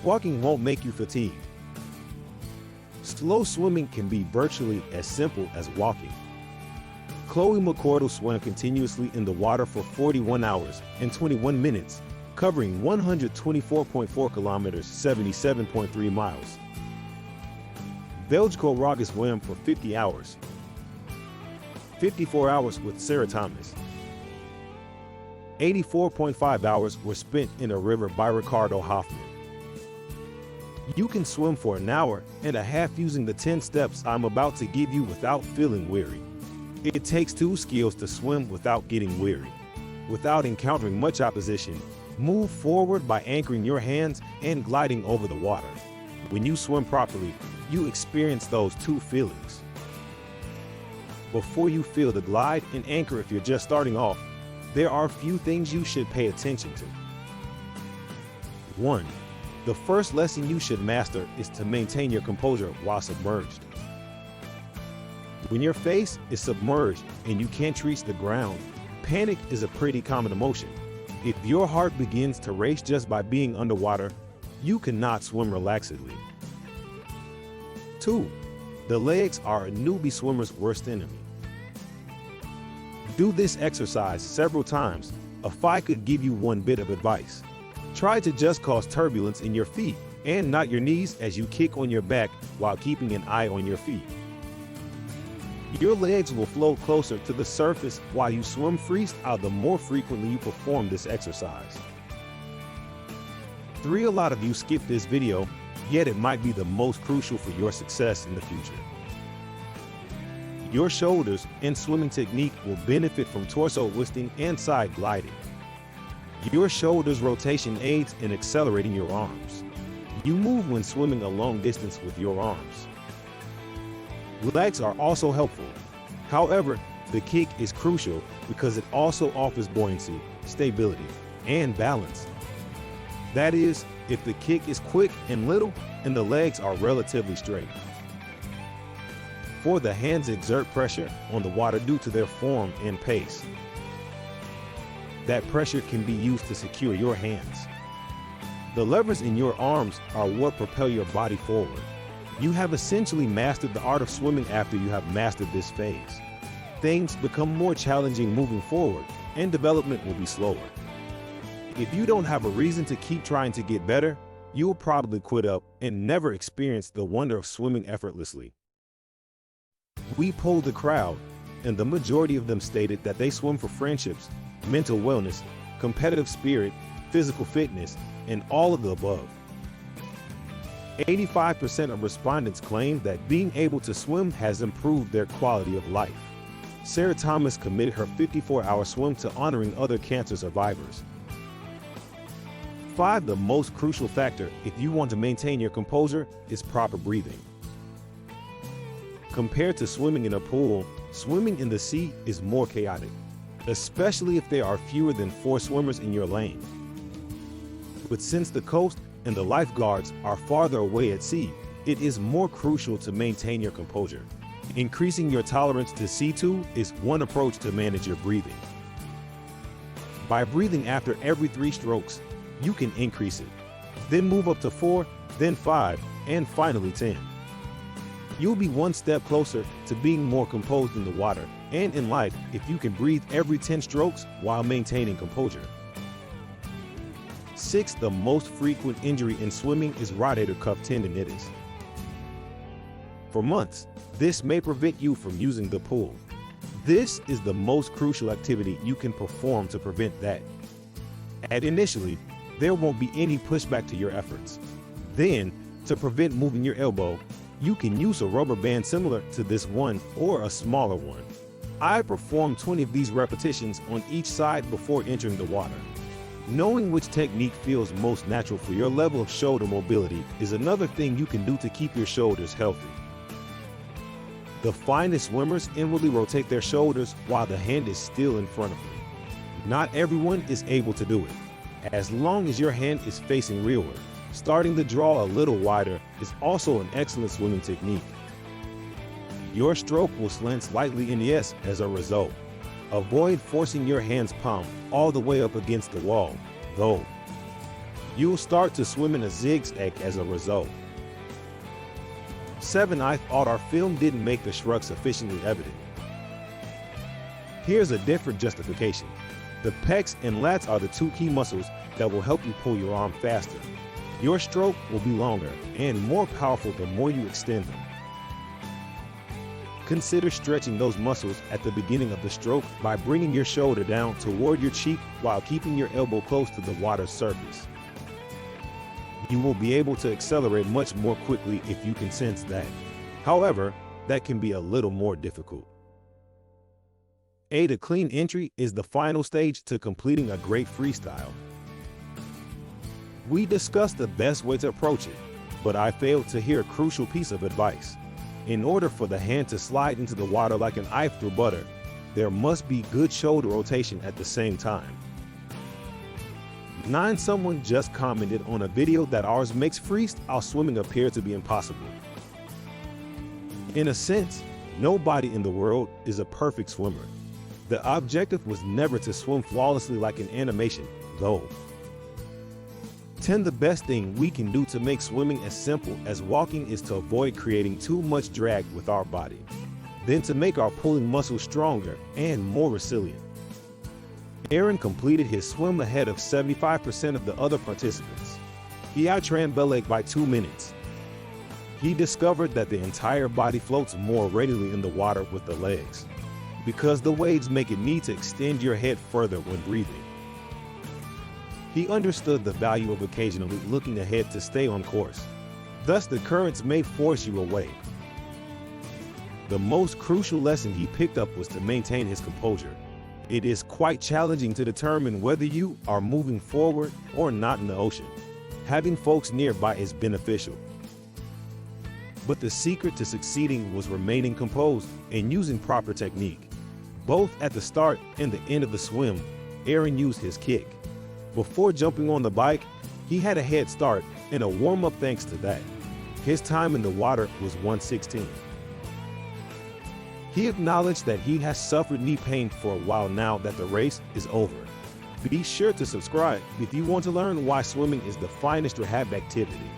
Walking won't make you fatigued. Slow swimming can be virtually as simple as walking. Chloe McCordle swam continuously in the water for 41 hours and 21 minutes, covering 124.4 kilometers, 77.3 miles. Veljko Raga swam for 50 hours. 54 hours with Sarah Thomas. 84.5 hours were spent in a river by Ricardo Hoffman. You can swim for an hour and a half using the 10 steps I'm about to give you without feeling weary. It takes two skills to swim without getting weary. Without encountering much opposition, move forward by anchoring your hands and gliding over the water. When you swim properly, you experience those two feelings. Before you feel the glide and anchor if you're just starting off, there are a few things you should pay attention to. 1. The first lesson you should master is to maintain your composure while submerged. When your face is submerged and you can't reach the ground, panic is a pretty common emotion. If your heart begins to race just by being underwater, you cannot swim relaxedly. 2. The legs are a newbie swimmer's worst enemy. Do this exercise several times. If I could give you one bit of advice, try to just cause turbulence in your feet and not your knees as you kick on your back while keeping an eye on your feet. Your legs will float closer to the surface while you swim freestyle the more frequently you perform this exercise. 3. A lot of you skip this video, yet it might be the most crucial for your success in the future. Your shoulders and swimming technique will benefit from torso twisting and side gliding. Your shoulders rotation aids in accelerating your arms. You move when swimming a long distance with your arms. Legs are also helpful. However, the kick is crucial because it also offers buoyancy, stability, and balance. That is, if the kick is quick and little and the legs are relatively straight. 4. The hands exert pressure on the water due to their form and pace. That pressure can be used to secure your hands. The levers in your arms are what propel your body forward. You have essentially mastered the art of swimming after you have mastered this phase. Things become more challenging moving forward, and development will be slower. If you don't have a reason to keep trying to get better, you'll probably quit up and never experience the wonder of swimming effortlessly. We polled the crowd, and the majority of them stated that they swim for friendships, mental wellness, competitive spirit, physical fitness, and all of the above. 85% of respondents claim that being able to swim has improved their quality of life. Sarah Thomas committed her 54-hour swim to honoring other cancer survivors. 5. The most crucial factor if you want to maintain your composure is proper breathing. Compared to swimming in a pool, swimming in the sea is more chaotic, especially if there are fewer than 4 swimmers in your lane. But since the coast and the lifeguards are farther away at sea, it is more crucial to maintain your composure. Increasing your tolerance to C2 is one approach to manage your breathing. By breathing after every 3 strokes, you can increase it, then move up to 4, then 5, and finally 10. You'll be one step closer to being more composed in the water and in life if you can breathe every 10 strokes while maintaining composure. 6. The most frequent injury in swimming is rotator cuff tendinitis. For months, this may prevent you from using the pool. This is the most crucial activity you can perform to prevent that. Initially, there won't be any pushback to your efforts. Then, to prevent moving your elbow, you can use a rubber band similar to this one or a smaller one. I perform 20 of these repetitions on each side before entering the water. Knowing which technique feels most natural for your level of shoulder mobility is another thing you can do to keep your shoulders healthy. The finest swimmers inwardly rotate their shoulders while the hand is still in front of them. Not everyone is able to do it. As long as your hand is facing rearward, starting the draw a little wider is also an excellent swimming technique. Your stroke will slant slightly in the S as a result. Avoid forcing your hand's palm all the way up against the wall, though. You'll start to swim in a zigzag as a result. 7. I thought our film didn't make the shrug sufficiently evident. Here's a different justification. The pecs and lats are the two key muscles that will help you pull your arm faster. Your stroke will be longer and more powerful the more you extend them. Consider stretching those muscles at the beginning of the stroke by bringing your shoulder down toward your cheek while keeping your elbow close to the water's surface. You will be able to accelerate much more quickly if you can sense that. However, that can be a little more difficult. 8. A clean entry is the final stage to completing a great freestyle. We discussed the best way to approach it, but I failed to hear a crucial piece of advice. In order for the hand to slide into the water like an knife through butter, there must be good shoulder rotation at the same time. 9. Someone just commented on a video that ours makes freestyle swimming appear to be impossible. In a sense, nobody in the world is a perfect swimmer. The objective was never to swim flawlessly like an animation, though. 10. The best thing we can do to make swimming as simple as walking is to avoid creating too much drag with our body, then to make our pulling muscles stronger and more resilient. Aaron completed his swim ahead of 75% of the other participants. He outran Belek by 2 minutes. He discovered that the entire body floats more readily in the water with the legs, because the waves make it need to extend your head further when breathing. He understood the value of occasionally looking ahead to stay on course. Thus, the currents may force you away. The most crucial lesson he picked up was to maintain his composure. It is quite challenging to determine whether you are moving forward or not in the ocean. Having folks nearby is beneficial. But the secret to succeeding was remaining composed and using proper technique. Both at the start and the end of the swim, Aaron used his kick. Before jumping on the bike, he had a head start and a warm-up thanks to that. His time in the water was 1:16. He acknowledged that he has suffered knee pain for a while now that the race is over. Be sure to subscribe if you want to learn why swimming is the finest rehab activity.